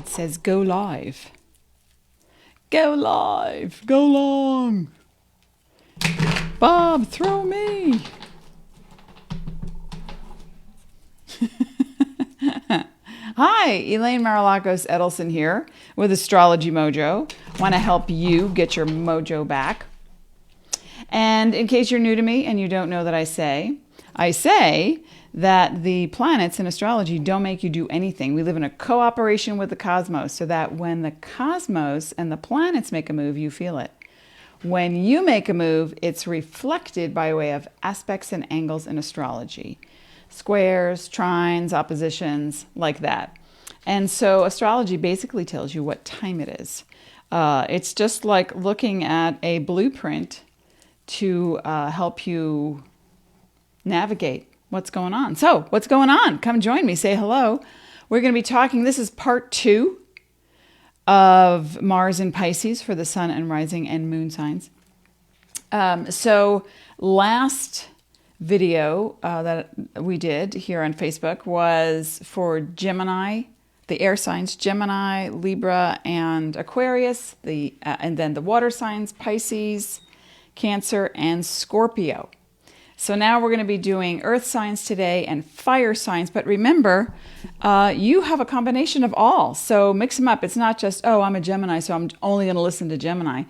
says go live. Go live. Go long. Bob, throw me. Hi, Elaine Marolakos Edelson here with Astrology Mojo. Want to help you get your mojo back. And in case you're new to me and you don't know that I say that the planets in astrology don't make you do anything. We live in a cooperation with the cosmos so that when the cosmos and the planets make a move, you feel it. When you make a move, it's reflected by way of aspects and angles in astrology. Squares, trines, oppositions, like that. And so astrology basically tells you what time it is. It's just like looking at a blueprint to help you navigate what's going on. So what's going on? Come join me. Say hello. We're going to be talking. This is part 2 of Mars in Pisces for the sun and rising and moon signs. So last video that we did here on Facebook was for Gemini, the air signs, Gemini, Libra, and Aquarius, and then the water signs, Pisces, Cancer, and Scorpio. So now we're going to be doing earth signs today and fire signs. But remember, you have a combination of all. So mix them up. It's not just, oh, I'm a Gemini, so I'm only going to listen to Gemini.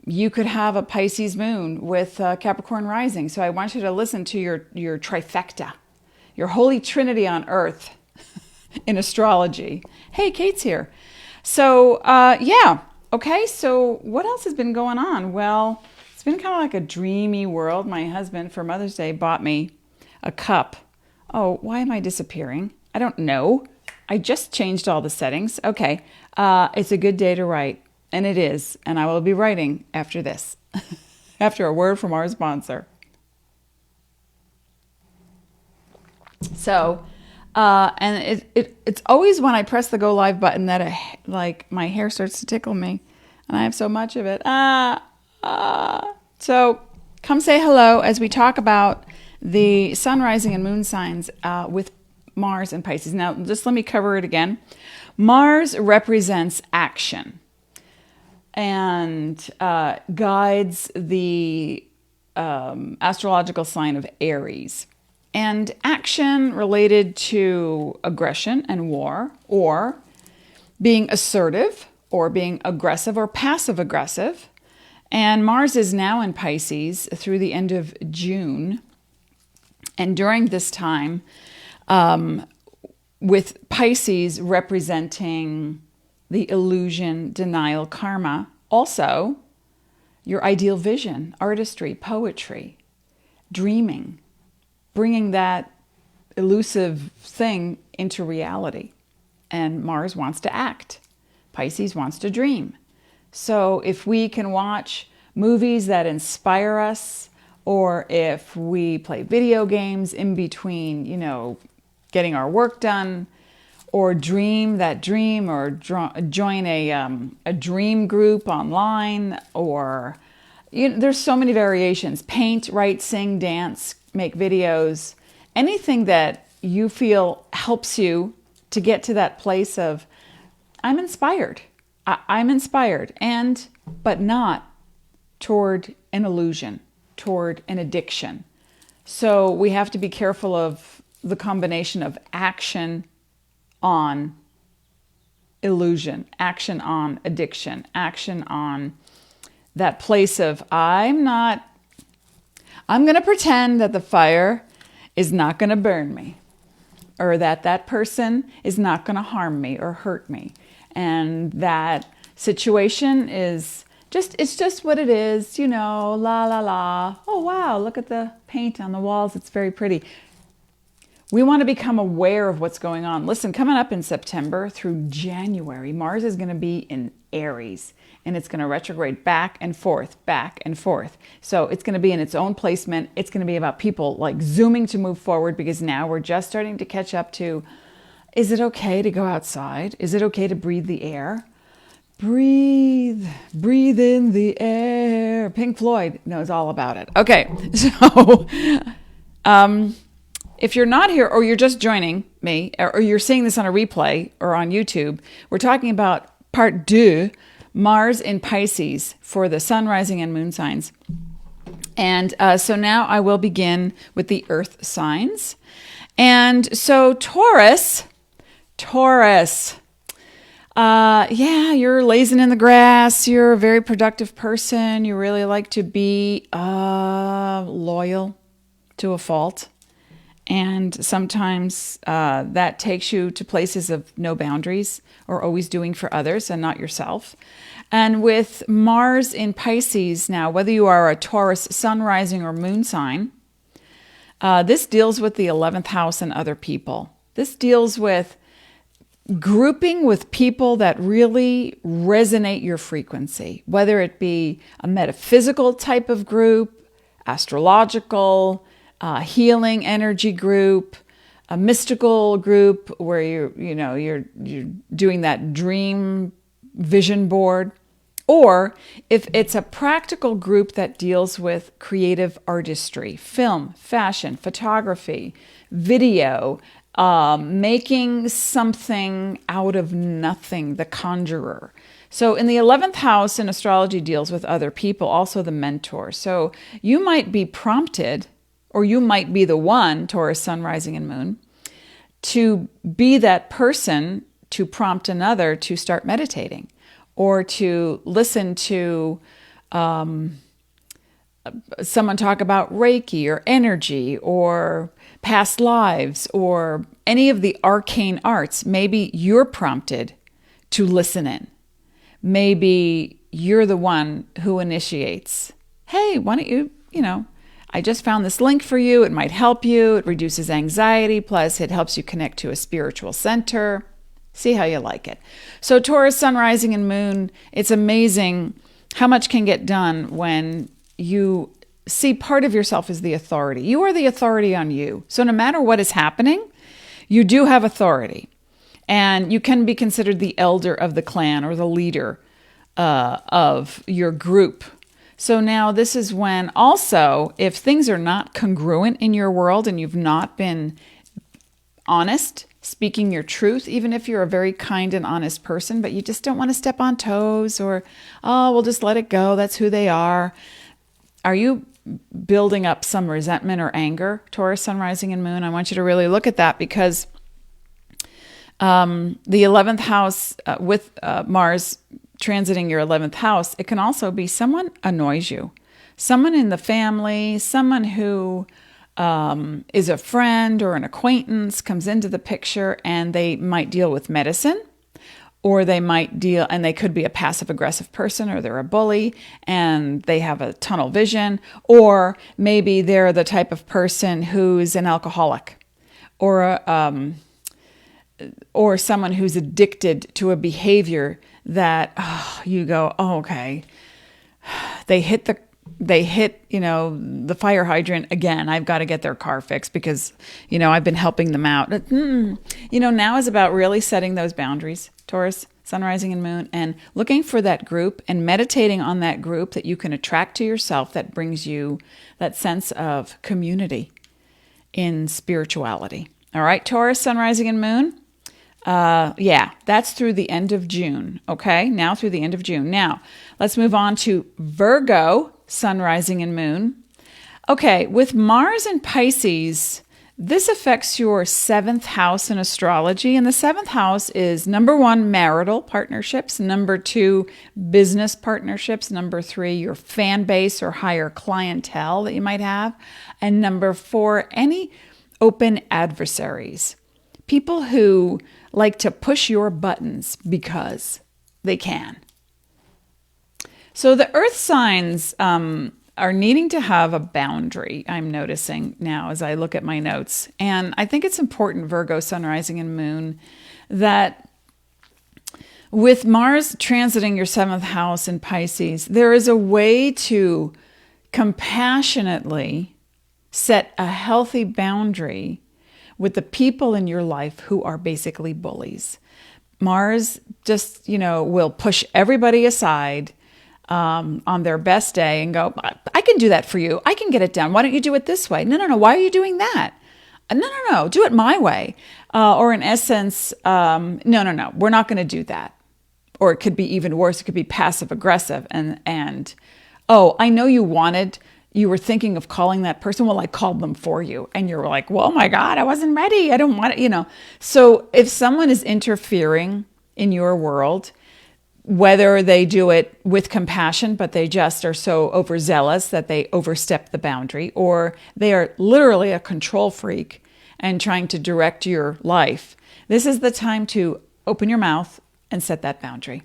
You could have a Pisces moon with Capricorn rising. So I want you to listen to your trifecta, your holy trinity on earth in astrology. Hey, Kate's here. So yeah, okay. So what else has been going on? Well, it's been kind of like a dreamy world. My husband for Mother's Day bought me a cup. Oh, why am I disappearing? I don't know. I just changed all the settings. Okay. It's a good day to write. And it is. And I will be writing after this, after a word from our sponsor. So, and it's always when I press the go live button that like my hair starts to tickle me. And I have so much of it. So come say hello as we talk about the sun, rising, and moon signs with Mars and Pisces. Now, just let me cover it again. Mars represents action and guides the astrological sign of Aries. And action related to aggression and war, or being assertive, or being aggressive or passive aggressive. And Mars is now in Pisces through the end of June. And during this time, with Pisces representing the illusion, denial, karma, also your ideal vision, artistry, poetry, dreaming, bringing that elusive thing into reality. And Mars wants to act. Pisces wants to dream. So if we can watch movies that inspire us, or if we play video games in between, getting our work done, or dream that dream, or join a dream group online, or there's so many variations. Paint, write, sing, dance, make videos, anything that you feel helps you to get to that place of, I'm inspired. I'm inspired, but not toward an illusion, toward an addiction. So we have to be careful of the combination of action on illusion, action on addiction, action on that place of, I'm going to pretend that the fire is not going to burn me, or that person is not going to harm me or hurt me. And that situation is it's just what it is, la, la, la. Oh, wow, look at the paint on the walls. It's very pretty. We want to become aware of what's going on. Listen, coming up in September through January, Mars is going to be in Aries, and it's going to retrograde back and forth, back and forth. So it's going to be in its own placement. It's going to be about people like zooming to move forward, because now we're just starting to catch up to, is it okay to go outside? Is it okay to breathe the air? Breathe in the air. Pink Floyd knows all about it. Okay, so if you're not here or you're just joining me or you're seeing this on a replay or on YouTube, we're talking about part 2, Mars in Pisces for the sun, rising, and moon signs. And so now I will begin with the earth signs. And so Taurus, yeah, you're lazing in the grass. You're a very productive person. You really like to be loyal to a fault. And sometimes that takes you to places of no boundaries or always doing for others and not yourself. And with Mars in Pisces now, whether you are a Taurus sun, rising, or moon sign, this deals with the 11th house and other people. This deals with grouping with people that really resonate your frequency, whether it be a metaphysical type of group, astrological, healing energy group, a mystical group where you're doing that dream vision board, or if it's a practical group that deals with creative artistry, film, fashion, photography, video, making something out of nothing, the conjurer. So in the 11th house in astrology deals with other people, also the mentor. So you might be prompted, or you might be the one, Taurus, sun, rising, and moon, to be that person to prompt another to start meditating or to listen to someone talk about Reiki or energy or past lives or any of the arcane arts. Maybe you're prompted to listen in. Maybe you're the one who initiates. Hey, why don't you, I just found this link for you. It might help you. It reduces anxiety. Plus, it helps you connect to a spiritual center. See how you like it. So Taurus, sun, rising, and moon, it's amazing how much can get done when you see part of yourself as the authority. You are the authority on you. So no matter what is happening, you do have authority. And you can be considered the elder of the clan or the leader of your group. So now this is when also, if things are not congruent in your world and you've not been honest, speaking your truth, even if you're a very kind and honest person, but you just don't want to step on toes or, we'll just let it go. That's who they are. Are you building up some resentment or anger, Taurus, sun, rising, and moon? I want you to really look at that because the 11th house with Mars transiting your 11th house, it can also be someone annoys you. Someone in the family, someone who is a friend or an acquaintance comes into the picture and they might deal with medicine, or they might deal, and they could be a passive aggressive person, or they're a bully and they have a tunnel vision, or maybe they're the type of person who's an alcoholic or someone who's addicted to a behavior that you go, okay, they hit the fire hydrant again. I've got to get their car fixed because, I've been helping them out. Now is about really setting those boundaries, Taurus, sun, rising, and moon, and looking for that group and meditating on that group that you can attract to yourself that brings you that sense of community in spirituality. All right, Taurus, sun, rising, and moon. That's through the end of June. Okay, now through the end of June. Now, let's move on to Virgo, sun, rising, and moon. Okay, with Mars in Pisces, this affects your 7th house in astrology. And the 7th house is number 1, marital partnerships. Number 2, business partnerships. Number 3, your fan base or higher clientele that you might have. And number 4, any open adversaries. People who like to push your buttons because they can. So the earth signs are needing to have a boundary, I'm noticing now as I look at my notes. And I think it's important, Virgo, sun, rising, and moon, that with Mars transiting your 7th house in Pisces, there is a way to compassionately set a healthy boundary with the people in your life who are basically bullies. Mars just, will push everybody aside on their best day and go, I can do that for you. I can get it done. Why don't you do it this way? No. Why are you doing that? No, do it my way. Or in essence, no, we're not going to do that. Or it could be even worse. It could be passive aggressive. And oh, I know you were thinking of calling that person. Well, I called them for you. And you're like, well, oh my God, I wasn't ready. I don't want it, So if someone is interfering in your world, whether they do it with compassion, but they just are so overzealous that they overstep the boundary, or they are literally a control freak and trying to direct your life, this is the time to open your mouth and set that boundary.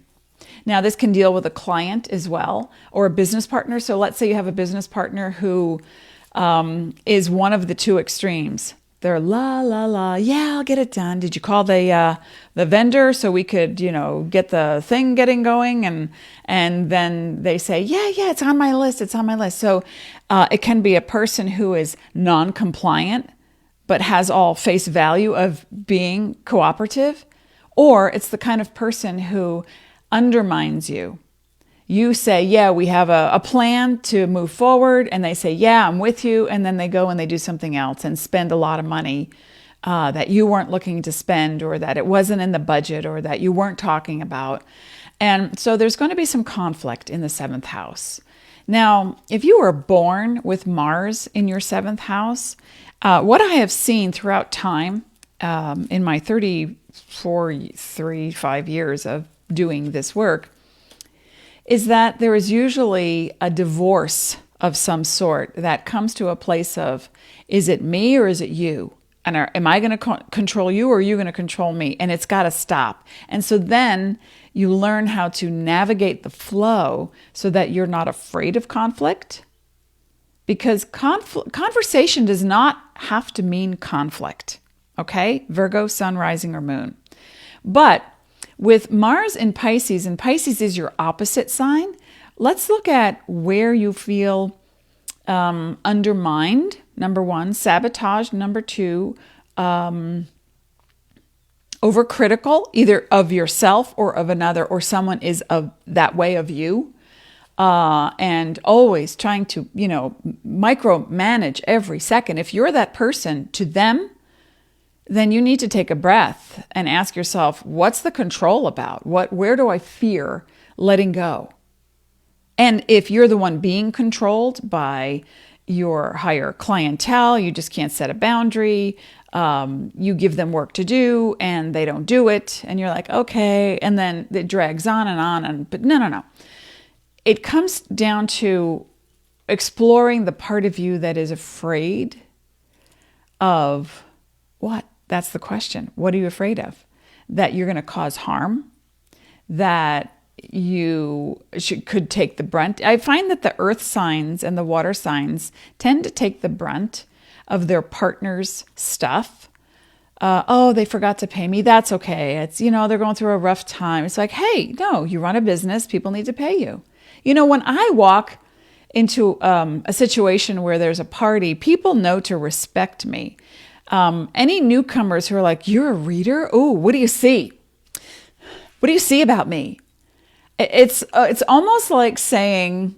Now, this can deal with a client as well, or a business partner. So let's say you have a business partner who is one of the two extremes. They're yeah, I'll get it done. Did you call the vendor so we could, get the thing getting going? And then they say, yeah, it's on my list. It's on my list. So it can be a person who is non-compliant, but has all face value of being cooperative. Or it's the kind of person who undermines you. You say, yeah, we have a plan to move forward. And they say, yeah, I'm with you. And then they go and they do something else and spend a lot of money that you weren't looking to spend, or that it wasn't in the budget, or that you weren't talking about. And so there's going to be some conflict in the 7th house. Now, if you were born with Mars in your 7th house, what I have seen throughout time in my 35 years of doing this work is that there is usually a divorce of some sort that comes to a place of, is it me or is it you? And am I going to control you, or are you going to control me? And it's got to stop. And so then you learn how to navigate the flow so that you're not afraid of conflict. Because conversation does not have to mean conflict. Okay? Virgo, sun, rising, or moon. But with Mars in Pisces, and Pisces is your opposite sign, let's look at where you feel undermined, number 1, sabotage, number 2, overcritical, either of yourself or of another, or someone is of that way of you, and always trying to, micromanage every second. If you're that person to them, then you need to take a breath and ask yourself, what's the control about? Where do I fear letting go? And if you're the one being controlled by your higher clientele, you just can't set a boundary, you give them work to do and they don't do it, and you're like, okay, and then it drags on, but no. It comes down to exploring the part of you that is afraid of what? That's the question. What are you afraid of? That you're going to cause harm? That you could take the brunt? I find that the earth signs and the water signs tend to take the brunt of their partner's stuff. Oh, they forgot to pay me. That's okay. It's, they're going through a rough time. It's like, hey, no, you run a business. People need to pay you. When I walk into a situation where there's a party, people know to respect me. Any newcomers who are like, you're a reader? Oh, what do you see? What do you see about me? It's almost like saying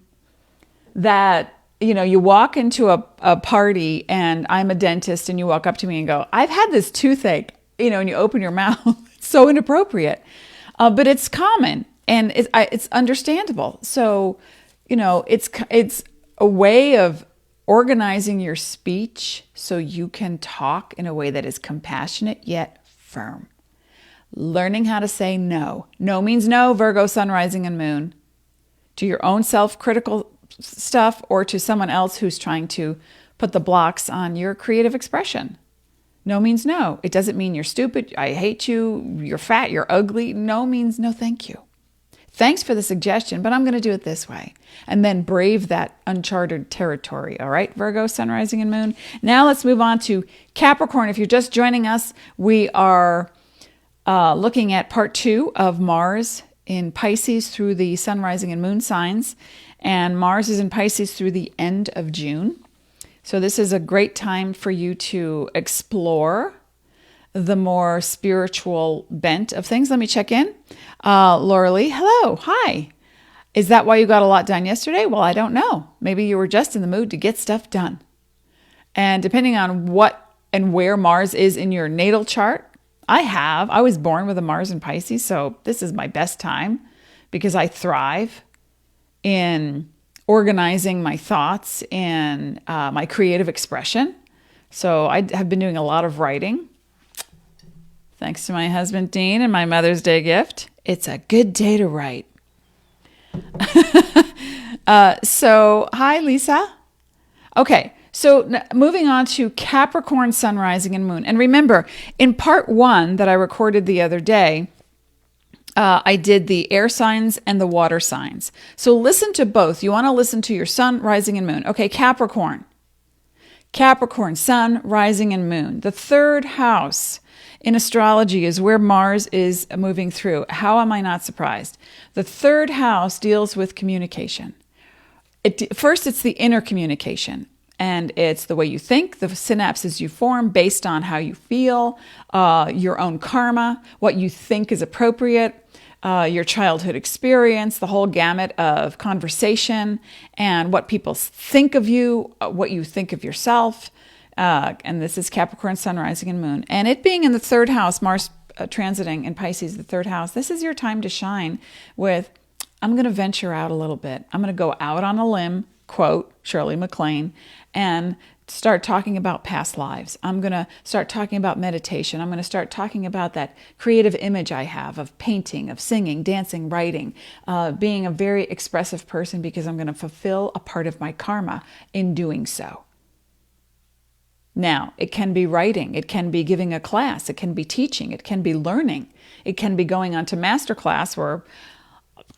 that, you walk into a party and I'm a dentist and you walk up to me and go, I've had this toothache, and you open your mouth. It's so inappropriate. But it's common and it's understandable. So, it's a way of organizing your speech so you can talk in a way that is compassionate yet firm. Learning how to say no. No means no, Virgo, sun, rising, and moon. To your own self-critical stuff or to someone else who's trying to put the blocks on your creative expression. No means no. It doesn't mean you're stupid, I hate you, you're fat, you're ugly. No means no thank you. Thanks for the suggestion, but I'm going to do it this way. And then brave that uncharted territory. All right, Virgo, sun, rising, and moon. Now let's move on to Capricorn. If you're just joining us, we are looking at part 2 of Mars in Pisces through the sun, rising, and moon signs. And Mars is in Pisces through the end of June. So this is a great time for you to explore the more spiritual bent of things. Let me check in. Laura Lee, hello, hi. Is that why you got a lot done yesterday? Well, I don't know. Maybe you were just in the mood to get stuff done. And depending on what and where Mars is in your natal chart, I was born with a Mars in Pisces, so this is my best time because I thrive in organizing my thoughts and my creative expression. So I have been doing a lot of writing. Thanks to my husband, Dean, and my Mother's Day gift. It's a good day to write. So, hi, Lisa. Okay, so moving on to Capricorn sun, rising, and moon. And remember, in part 1 that I recorded the other day, I did the air signs and the water signs. So listen to both. You want to listen to your sun, rising, and moon. Okay, Capricorn. Capricorn, sun, rising, and moon. The third house in astrology is where Mars is moving through. How am I not surprised? The third house deals with communication. First, it's the inner communication. And it's the way you think, the synapses you form based on how you feel, your own karma, what you think is appropriate, your childhood experience, the whole gamut of conversation, and what people think of you, what you think of yourself. And this is Capricorn, sun, rising, and moon. And it being in the third house, Mars transiting in Pisces, the third house, this is your time to shine with, I'm going to venture out a little bit. I'm going to go out on a limb, quote Shirley MacLaine, and start talking about past lives. I'm going to start talking about meditation. I'm going to start talking about that creative image I have of painting, of singing, dancing, writing, being a very expressive person because I'm going to fulfill a part of my karma in doing so. Now, it can be writing, it can be giving a class, it can be teaching, it can be learning, it can be going on to master class where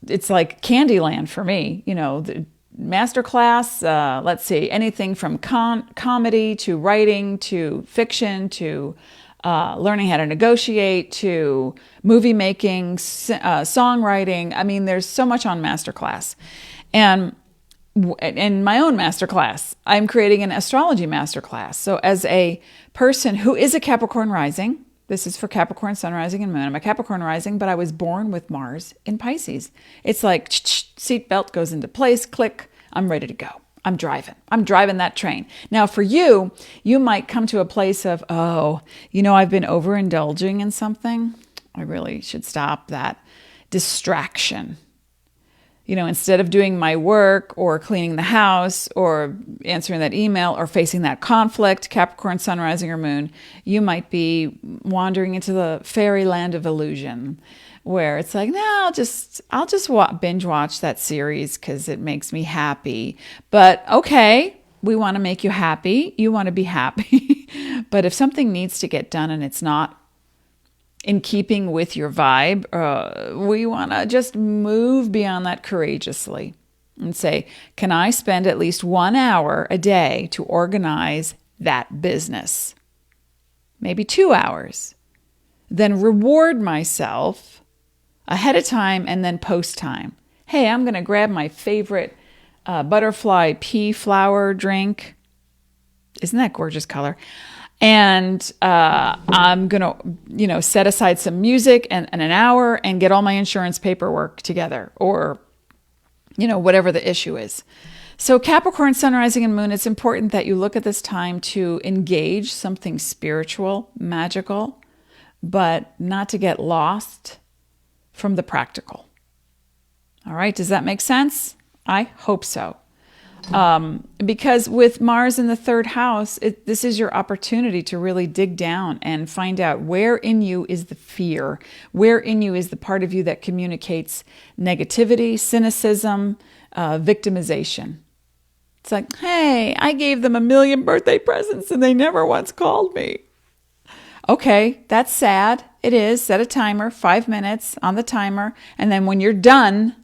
it's like Candyland for me, the masterclass, let's see, anything from comedy to writing to fiction to learning how to negotiate to movie making, songwriting. I mean, there's so much on masterclass. And in my own masterclass, I'm creating an astrology masterclass. So as a person who is a Capricorn rising, this is for Capricorn sun, rising, and moon. I'm a Capricorn rising, but I was born with Mars in Pisces. It's like seatbelt goes into place, click, I'm ready to go. I'm driving that train. Now for you, you might come to a place of, I've been overindulging in something. I really should stop that distraction. Instead of doing my work or cleaning the house or answering that email or facing that conflict, Capricorn, sun, rising, or moon, you might be wandering into the fairyland of illusion where it's like, no, I'll just binge watch that series because it makes me happy. But okay, we want to make you happy. You want to be happy. But if something needs to get done and it's not in keeping with your vibe, we want to just move beyond that courageously and say, can I spend at least 1 hour a day to organize that business? Maybe 2 hours. Then reward myself ahead of time and then post time. Hey, I'm going to grab my favorite butterfly pea flower drink. Isn't that gorgeous color? And I'm going to, set aside some music and an hour and get all my insurance paperwork together or, whatever the issue is. So Capricorn, sun, rising, and moon, it's important that you look at this time to engage something spiritual, magical, but not to get lost from the practical. All right. Does that make sense? I hope so. Because with Mars in the third house, this is your opportunity to really dig down and find out where in you is the fear, where in you is the part of you that communicates negativity, cynicism, victimization. It's like, hey, I gave them 1,000,000 birthday presents and they never once called me. Okay, that's sad. It is. Set a timer, 5 minutes on the timer. And then when you're done,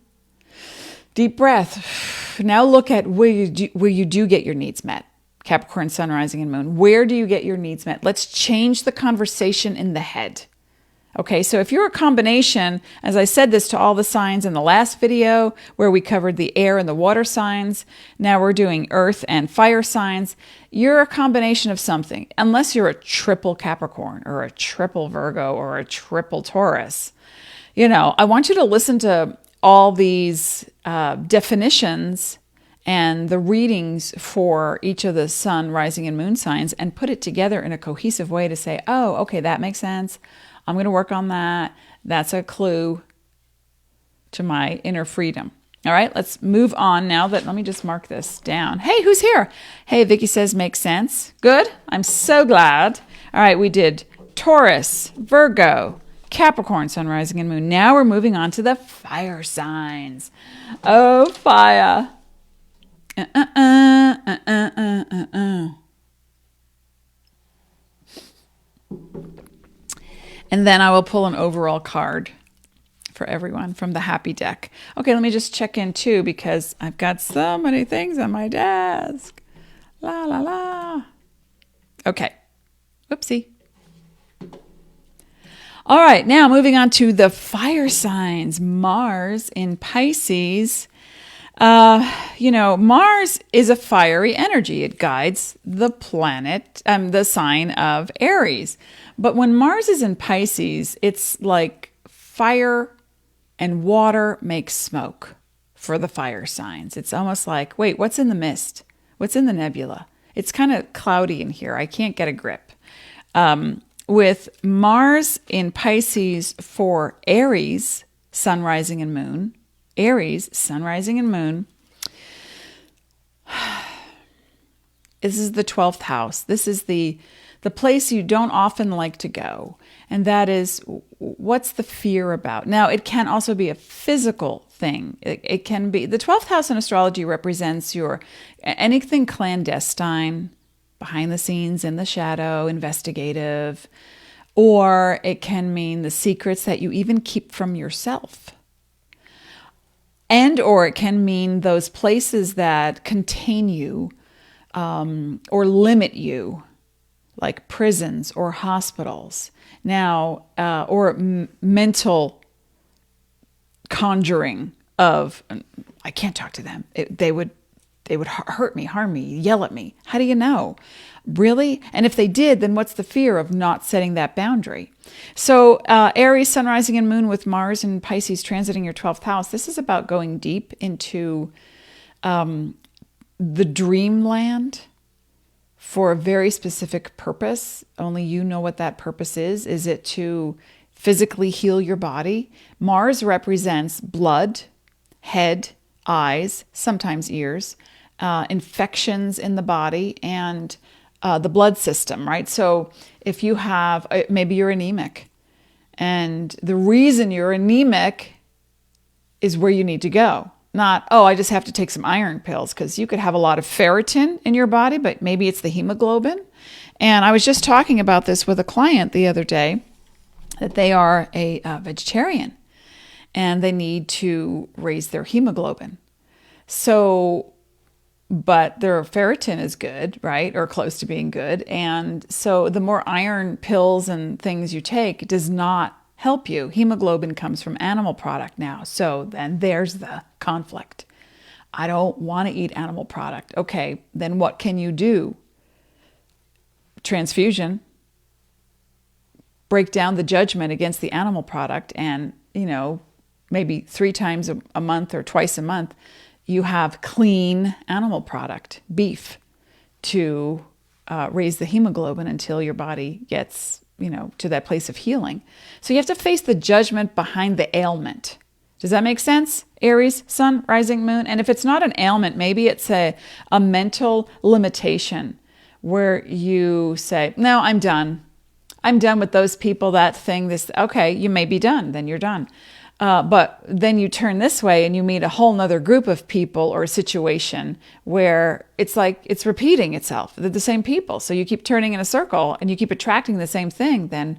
deep breath. Now look at where you do get your needs met. Capricorn, sun, rising, and moon. Where do you get your needs met? Let's change the conversation in the head. Okay, so if you're a combination, as I said this to all the signs in the last video where we covered the air and the water signs, now we're doing earth and fire signs. You're a combination of something, unless you're a triple Capricorn or a triple Virgo or a triple Taurus. I want you to listen to all these definitions and the readings for each of the sun, rising, and moon signs and put it together in a cohesive way to say, oh, okay, that makes sense. I'm going to work on that. That's a clue to my inner freedom. All right, let's move on now. Let me just mark this down. Hey, who's here? Hey, Vicky says makes sense. Good. I'm so glad. All right, we did Taurus, Virgo, Capricorn, sun, rising, and moon. Now we're moving on to the fire signs. Oh, fire. And then I will pull an overall card for everyone from the happy deck. Okay, let me just check in too, because I've got so many things on my desk. La, la, la. Okay. Whoopsie. All right, now moving on to the fire signs. Mars in Pisces. Mars is a fiery energy. It guides the planet, the sign of Aries. But when Mars is in Pisces, it's like fire and water makes smoke for the fire signs. It's almost like, wait, what's in the mist? What's in the nebula? It's kind of cloudy in here. I can't get a grip. With Mars in Pisces for Aries, sun, rising, and moon. Aries, sun, rising, and moon. This is the 12th house. This is the place you don't often like to go. And that is, what's the fear about? Now, it can also be a physical thing. It can be, the 12th house in astrology represents anything clandestine, behind the scenes, in the shadow, investigative, or it can mean the secrets that you even keep from yourself. And or it can mean those places that contain you or limit you, like prisons or hospitals. Now, or mental conjuring of, I can't talk to them. They would hurt me, harm me, yell at me. How do you know? Really? And if they did, then what's the fear of not setting that boundary? So Aries, sun, rising, and moon with Mars and Pisces transiting your 12th house. This is about going deep into the dreamland for a very specific purpose. Only you know what that purpose is. Is it to physically heal your body? Mars represents blood, head, eyes, sometimes ears, infections in the body, and the blood system, right? So if you have, maybe you're anemic, and the reason you're anemic is where you need to go. Not, oh, I just have to take some iron pills, because you could have a lot of ferritin in your body, but maybe it's the hemoglobin. And I was just talking about this with a client the other day, that they are a vegetarian, and they need to raise their hemoglobin. So, but their ferritin is good, right? Or close to being good. And so the more iron pills and things you take does not help you. Hemoglobin comes from animal product now. So then there's the conflict. I don't want to eat animal product. Okay, then what can you do? Transfusion. Break down the judgment against the animal product, and, maybe 3 times a month or twice a month, you have clean animal product, beef, to raise the hemoglobin until your body gets, to that place of healing. So you have to face the judgment behind the ailment. Does that make sense? Aries, sun, rising, moon. And if it's not an ailment, maybe it's a mental limitation where you say, no, I'm done. I'm done with those people, that thing, this. Okay, you may be done. Then you're done. But then you turn this way and you meet a whole nother group of people or a situation where it's like it's repeating itself. They're the same people. So you keep turning in a circle and you keep attracting the same thing then.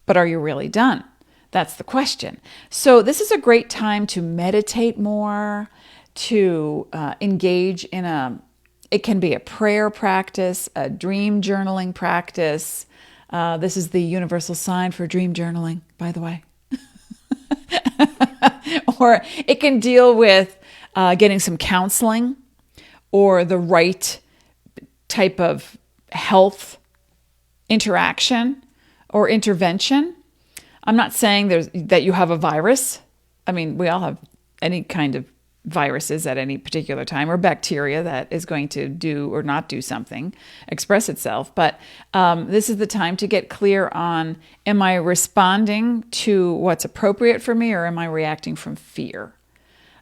But are you really done? That's the question. So this is a great time to meditate more, to engage in it can be a prayer practice, a dream journaling practice. This is the universal sign for dream journaling, by the way. Or it can deal with getting some counseling or the right type of health interaction or intervention. I'm not saying that you have a virus. I mean, we all have any kind of viruses at any particular time, or bacteria that is going to do or not do something, express itself. But this is the time to get clear on, am I responding to what's appropriate for me, or am I reacting from fear?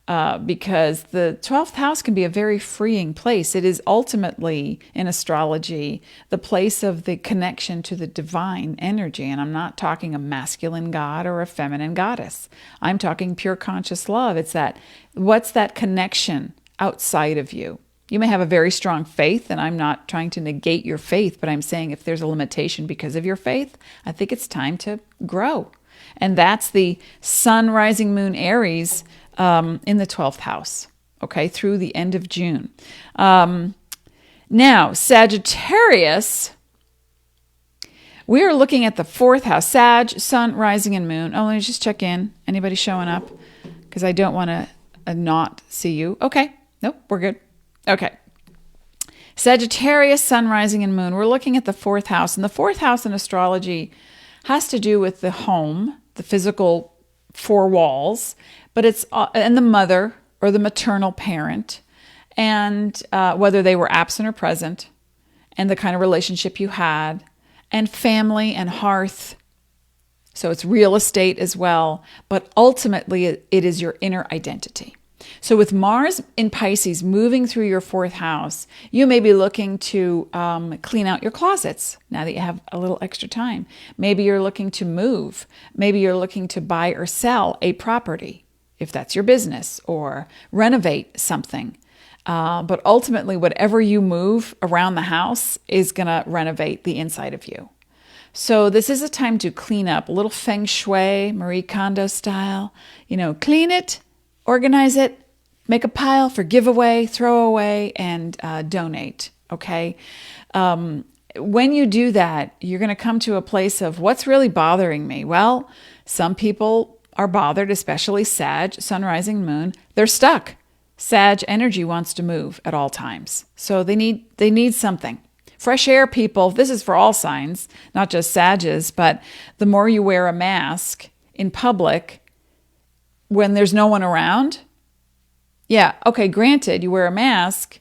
Because the 12th house can be a very freeing place. It is ultimately, in astrology, the place of the connection to the divine energy. And I'm not talking a masculine god or a feminine goddess. I'm talking pure conscious love. It's that, what's that connection outside of you? You may have a very strong faith, and I'm not trying to negate your faith, but I'm saying if there's a limitation because of your faith, I think it's time to grow. And that's the sun, rising, moon, Aries, in the 12th house, okay, through the end of June. Now, Sagittarius, we are looking at the 4th house, Sag, sun, rising, and moon. Oh, let me just check in. Anybody showing up? Because I don't want to not see you. Okay. Nope, we're good. Okay. Sagittarius, sun, rising, and moon. We're looking at the 4th house. And the 4th house in astrology has to do with the home, the physical four walls, but it's and the mother or the maternal parent, and whether they were absent or present, and the kind of relationship you had, and family and hearth. So it's real estate as well, but ultimately it is your inner identity. So with Mars in Pisces moving through your 4th house, you may be looking to clean out your closets now that you have a little extra time. Maybe you're looking to move. Maybe you're looking to buy or sell a property, if that's your business, or renovate something. But ultimately, whatever you move around the house is going to renovate the inside of you. So this is a time to clean up, a little feng shui, Marie Kondo style. Clean it, organize it, make a pile for giveaway, throw away, and donate, okay? When you do that, you're going to come to a place of what's really bothering me. Well, some people are bothered, especially Sag, sun, rising, moon. They're stuck. Sag energy wants to move at all times. So they need something. Fresh air, people. This is for all signs, not just Sages, but the more you wear a mask in public when there's no one around. Yeah, okay, granted, you wear a mask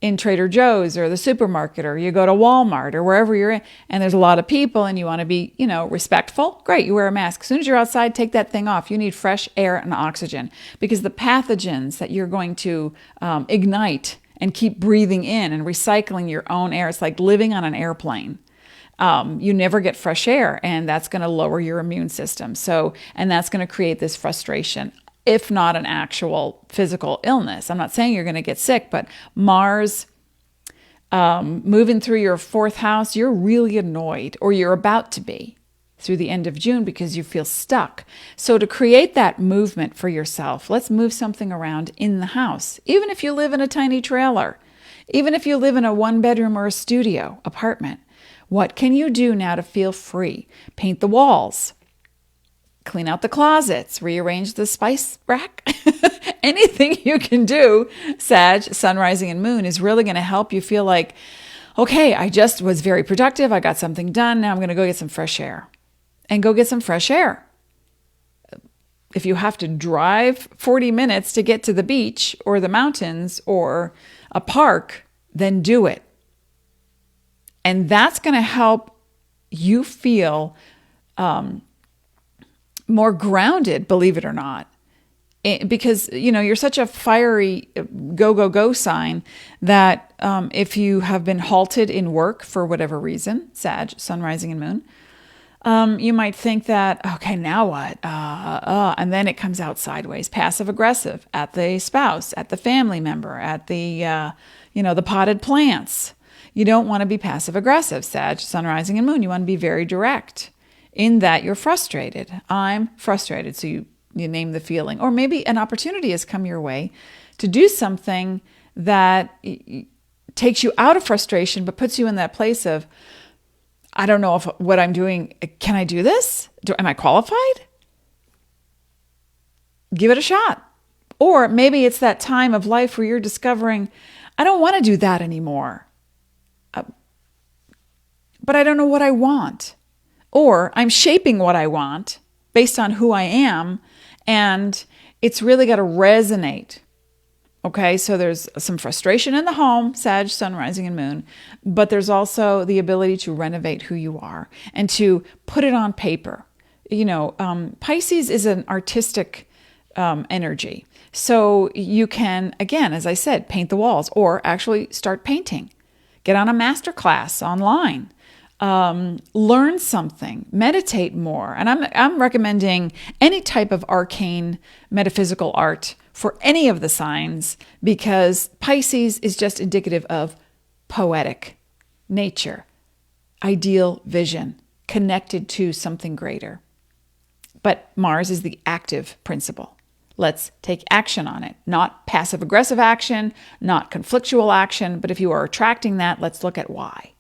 in Trader Joe's or the supermarket, or you go to Walmart or wherever you're in, and there's a lot of people and you want to be, respectful. Great, you wear a mask. As soon as you're outside, take that thing off. You need fresh air and oxygen, because the pathogens that you're going to ignite and keep breathing in and recycling your own air, it's like living on an airplane. You never get fresh air, and that's going to lower your immune system. And that's going to create this frustration, if not an actual physical illness. I'm not saying you're going to get sick, but Mars moving through your 4th house, you're really annoyed, or you're about to be through the end of June because you feel stuck. So to create that movement for yourself, let's move something around in the house. Even if you live in a tiny trailer, even if you live in a 1-bedroom or a studio apartment, what can you do now to feel free? Paint the walls. Clean out the closets, rearrange the spice rack. Anything you can do, Sag, sun, rising, and moon, is really going to help you feel like, okay, I just was very productive. I got something done. Now I'm going to go get some fresh air. And go get some fresh air. If you have to drive 40 minutes to get to the beach or the mountains or a park, then do it. And that's going to help you feel more grounded, believe it or not. Because, you're such a fiery go sign that if you have been halted in work for whatever reason, Sag, sun, rising, and moon, you might think that, okay, now what? And then it comes out sideways, passive aggressive at the spouse, at the family member, at the, the potted plants. You don't want to be passive aggressive, Sag, sun, rising, and moon. You want to be very direct in that you're frustrated. I'm frustrated. So you name the feeling. Or maybe an opportunity has come your way to do something that takes you out of frustration, but puts you in that place of, I don't know if what I'm doing, can I do this? Am I qualified? Give it a shot. Or maybe it's that time of life where you're discovering, I don't want to do that anymore. But I don't know what I want. Or I'm shaping what I want based on who I am, and it's really got to resonate Okay, so there's some frustration in the home, Sag, Sun, Rising, and Moon, but there's also the ability to renovate who you are and to put it on paper. Pisces is an artistic energy. So you can, again, as I said, paint the walls or actually start painting. Get on a master class online. Learn something, meditate more. And I'm recommending any type of arcane metaphysical art for any of the signs, because Pisces is just indicative of poetic nature, ideal vision, connected to something greater. But Mars is the active principle. Let's take action on it. Not passive-aggressive action, not conflictual action, but if you are attracting that, let's look at why.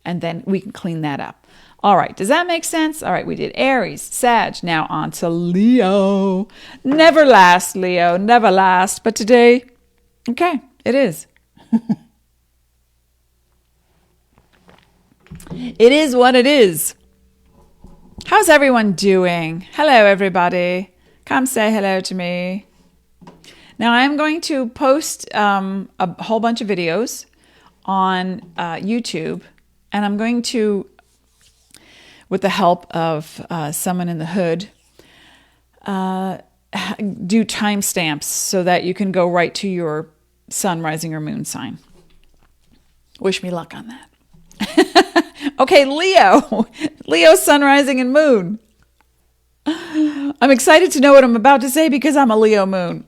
And then we can clean that up. All right, does that make sense? All right, we did Aries, Sag, now on to Leo. Never last, Leo, never last. But today, okay, it is. It is what it is. How's everyone doing? Hello, everybody. Come say hello to me. Now, I'm going to post a whole bunch of videos on YouTube, and I'm going to, with the help of someone in the hood, do timestamps so that you can go right to your sun, rising, or moon sign. Wish me luck on that. Okay, Leo. Leo, sun, rising, and moon. I'm excited to know what I'm about to say because I'm a Leo moon.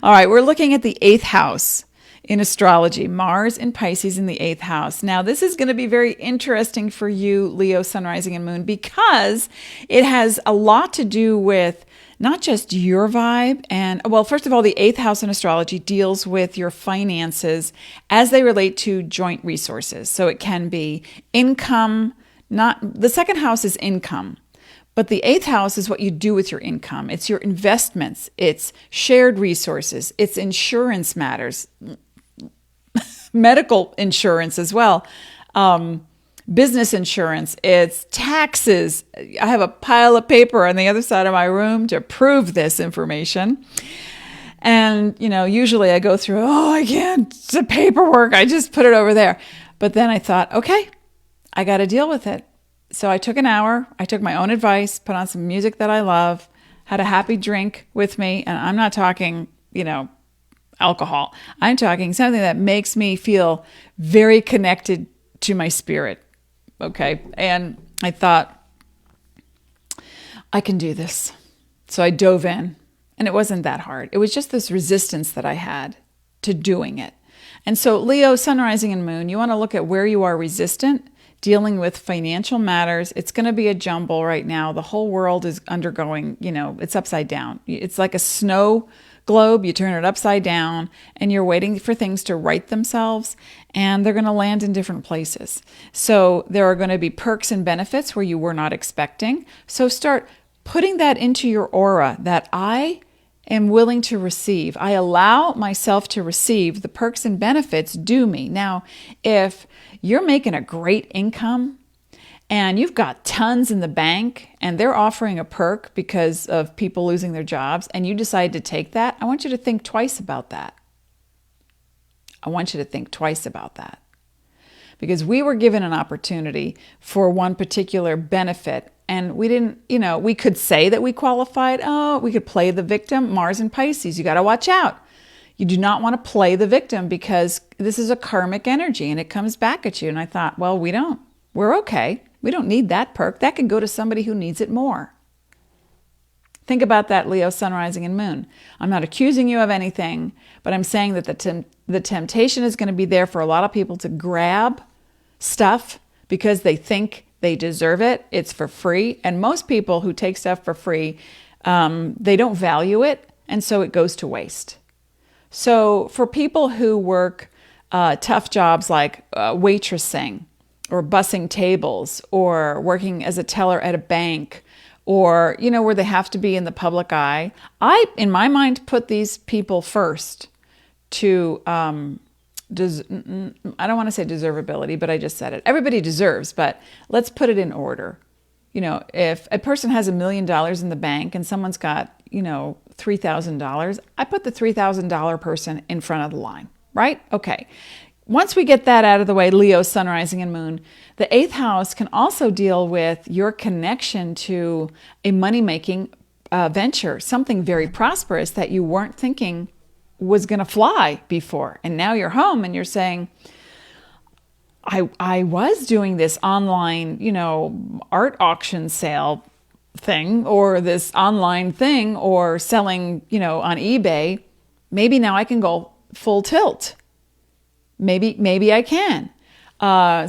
All right, we're looking at the 8th house in astrology, Mars in Pisces in the 8th house. Now, this is going to be very interesting for you, Leo, sun, rising, and moon, because it has a lot to do with not just your vibe. And, well, first of all, the 8th house in astrology deals with your finances as they relate to joint resources. So it can be income, the 2nd house is income. But the 8th house is what you do with your income. It's your investments. It's shared resources. It's insurance matters. Medical insurance as well. Business insurance. It's taxes. I have a pile of paper on the other side of my room to prove this information. And, usually I go through, I can't, it's the paperwork. I just put it over there. But then I thought, okay, I got to deal with it. So I took an hour, I took my own advice, put on some music that I love, had a happy drink with me, and I'm not talking, alcohol. I'm talking something that makes me feel very connected to my spirit, okay? And I thought, I can do this. So I dove in, and it wasn't that hard. It was just this resistance that I had to doing it. And so Leo, sun, rising, and moon, you want to look at where you are resistant, dealing with financial matters. It's going to be a jumble right now. The whole world is undergoing, it's upside down. It's like a snow globe. You turn it upside down and you're waiting for things to right themselves, and they're going to land in different places. So there are going to be perks and benefits where you were not expecting. So start putting that into your aura, that I am willing to receive. I allow myself to receive the perks and benefits due me. Now, if you're making a great income and you've got tons in the bank and they're offering a perk because of people losing their jobs and you decide to take that, I want you to think twice about that. I want you to think twice about that. Because we were given an opportunity for one particular benefit and we didn't, we could say that we qualified. Oh, we could play the victim. Mars and Pisces, you got to watch out. You do not want to play the victim because this is a karmic energy and it comes back at you. And I thought, well, we don't. We're okay. We don't need that perk. That can go to somebody who needs it more. Think about that, Leo, sun, rising, and moon. I'm not accusing you of anything, but I'm saying that the temptation is going to be there for a lot of people to grab stuff because they think they deserve it. It's for free. And most people who take stuff for free, they don't value it. And so it goes to waste. So for people who work tough jobs like waitressing or bussing tables or working as a teller at a bank or, where they have to be in the public eye, I, in my mind, put these people first to, I don't want to say deservability, but I just said it. Everybody deserves, but let's put it in order. if a person has $1 million in the bank and someone's got, $3,000, I put the $3,000 person in front of the line, right? Okay. Once we get that out of the way, Leo, sun, rising, and moon, the eighth house can also deal with your connection to a money-making venture, something very prosperous that you weren't thinking was going to fly before. And now you're home and you're saying, I was doing this online, art auction sale thing, or this online thing, or selling, on eBay. Maybe now I can go full tilt. Maybe I can.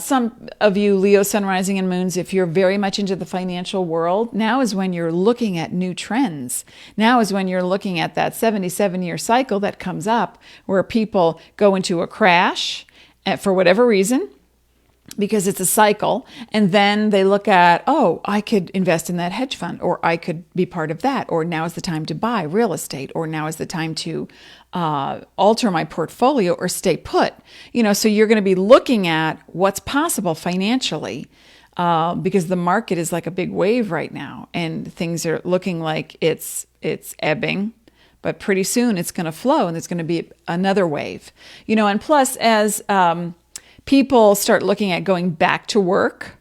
Some of you Leo, sun, rising, and moons, if you're very much into the financial world, now is when you're looking at new trends. Now is when you're looking at that 77-year cycle that comes up where people go into a crash for whatever reason, because it's a cycle, and then they look at, I could invest in that hedge fund, or I could be part of that, or now is the time to buy real estate, or now is the time to alter my portfolio or stay put. So you're going to be looking at what's possible financially, because the market is like a big wave right now, and things are looking like it's ebbing, but pretty soon it's going to flow, and there's going to be another wave. And plus, as people start looking at going back to work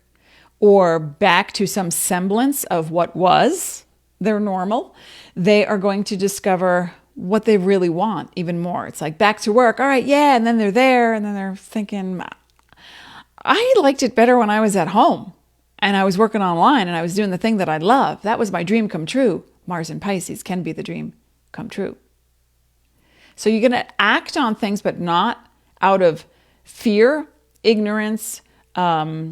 or back to some semblance of what was their normal, they are going to discover what they really want even more. It's like back to work. All right, yeah. And then they're there and then they're thinking, I liked it better when I was at home and I was working online and I was doing the thing that I love. That was my dream come true. Mars in Pisces can be the dream come true. So you're going to act on things, but not out of fear, ignorance, panic,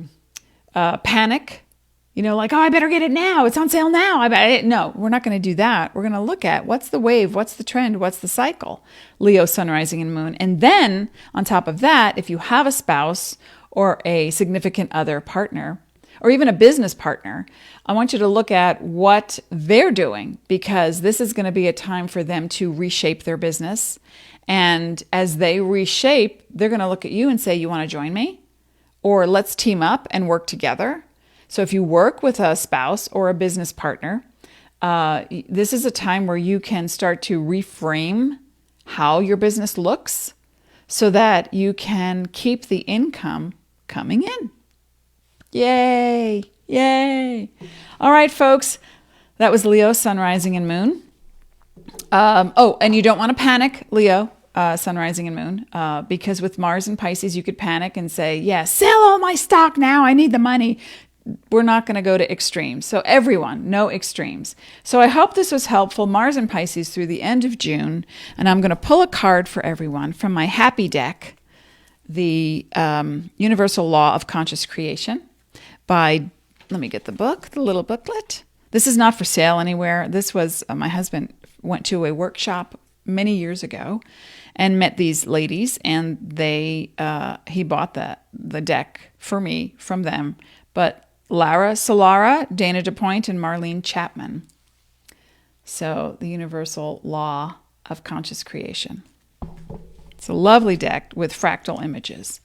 like, I better get it now. It's on sale now. No, we're not going to do that. We're going to look at what's the wave, what's the trend, what's the cycle, Leo, sun, rising, and moon. And then on top of that, if you have a spouse or a significant other partner, or even a business partner, I want you to look at what they're doing, because this is going to be a time for them to reshape their business. And as they reshape, they're going to look at you and say, you want to join me? Or let's team up and work together. So if you work with a spouse or a business partner, this is a time where you can start to reframe how your business looks so that you can keep the income coming in. Yay! Yay! All right, folks, that was Leo, sun, rising, and moon. And you don't want to panic, Leo, sun, rising, and moon, because with Mars and Pisces, you could panic and say, yeah, sell all my stock now. I need the money. We're not going to go to extremes. So everyone, no extremes. So I hope this was helpful. Mars and Pisces through the end of June. And I'm going to pull a card for everyone from my happy deck, the Universal Law of Conscious Creation by, let me get the book, the little booklet. This is not for sale anywhere. This was, my husband went to a workshop many years ago and met these ladies, and he bought the deck for me from them. But Lara Solara, Dana DePoint, and Marlene Chapman. So the Universal Law of Conscious Creation. It's a lovely deck with fractal images.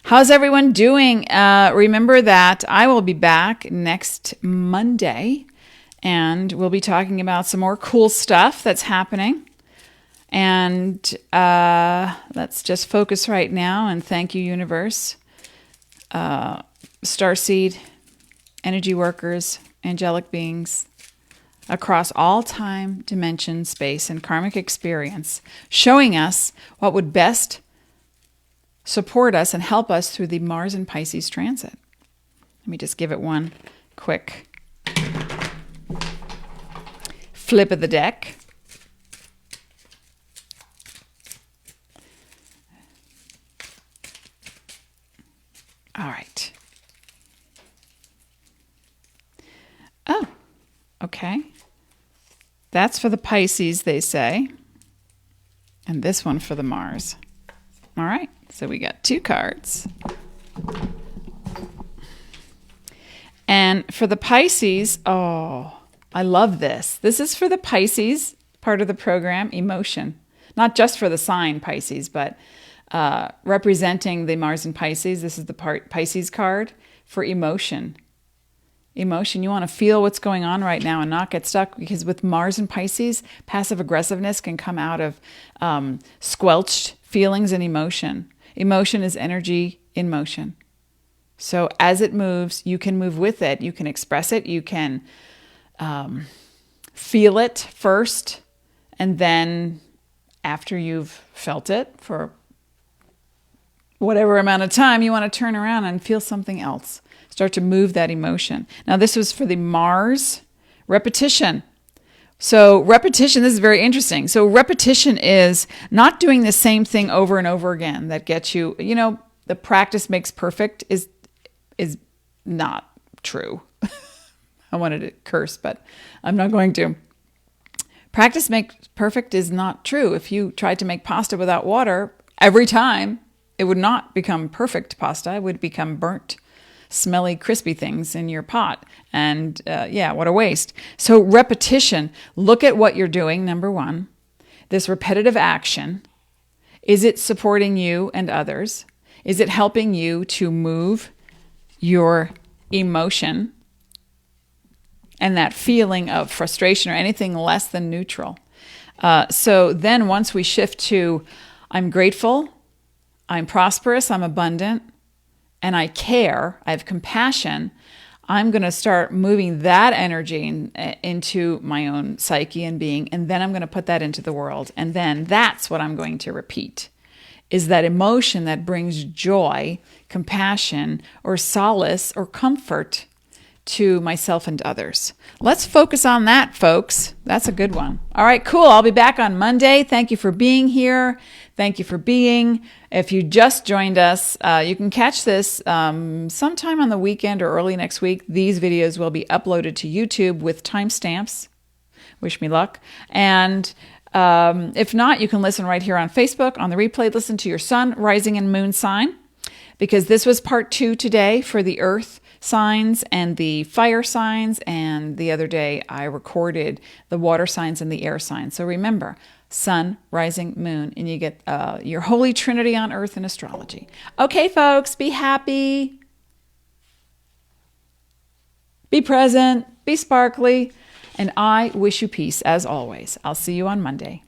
How's everyone doing? Remember that I will be back next Monday, and we'll be talking about some more cool stuff that's happening. And let's just focus right now, and thank you, universe, starseed, energy workers, angelic beings across all time, dimension, space, and karmic experience, showing us what would best support us and help us through the Mars and Pisces transit. Let me just give it one quick flip of the deck. All right. Oh, okay. That's for the Pisces, they say. And this one for the Mars. All right. So we got two cards. And for the Pisces, I love this. This is for the Pisces part of the program, emotion. Not just for the sign Pisces, but representing the Mars and Pisces. This is the Pisces card for emotion. emotion. You want to feel what's going on right now and not get stuck, because with Mars and Pisces, passive aggressiveness can come out of squelched feelings and emotion. Emotion is energy in motion. So as it moves, you can move with it. You can express it. You can feel it first. And then after you've felt it for whatever amount of time, you want to turn around and feel something else. Start to move that emotion. Now, this was for the Mars repetition. So repetition, this is very interesting. So repetition is not doing the same thing over and over again that gets you, the practice makes perfect is not true. I wanted to curse, but I'm not going to. Practice makes perfect is not true. If you tried to make pasta without water every time, it would not become perfect pasta. It would become burnt, smelly, crispy things in your pot. And what a waste. So repetition, look at what you're doing, number one. This repetitive action, is it supporting you and others? Is it helping you to move your emotion and that feeling of frustration or anything less than neutral? So then once we shift to, I'm grateful, I'm prosperous, I'm abundant, and I care, I have compassion, I'm going to start moving that energy into my own psyche and being, and then I'm going to put that into the world. And then that's what I'm going to repeat, is that emotion that brings joy, compassion, or solace or comfort to myself and others. Let's focus on that, folks. That's a good one. All right, cool. I'll be back on Monday. Thank you for being here. Thank you for being. If you just joined us, you can catch this sometime on the weekend or early next week. These videos will be uploaded to YouTube with timestamps. Wish me luck. And if not, you can listen right here on Facebook on the replay. Listen to your sun, rising, and moon sign, because this was part 2 today for the earth signs and the fire signs. And the other day I recorded the water signs and the air signs. So remember, sun, rising, moon, and you get your holy trinity on earth in astrology. Okay, folks, be happy, be present, be sparkly, and I wish you peace as always. I'll see you on Monday.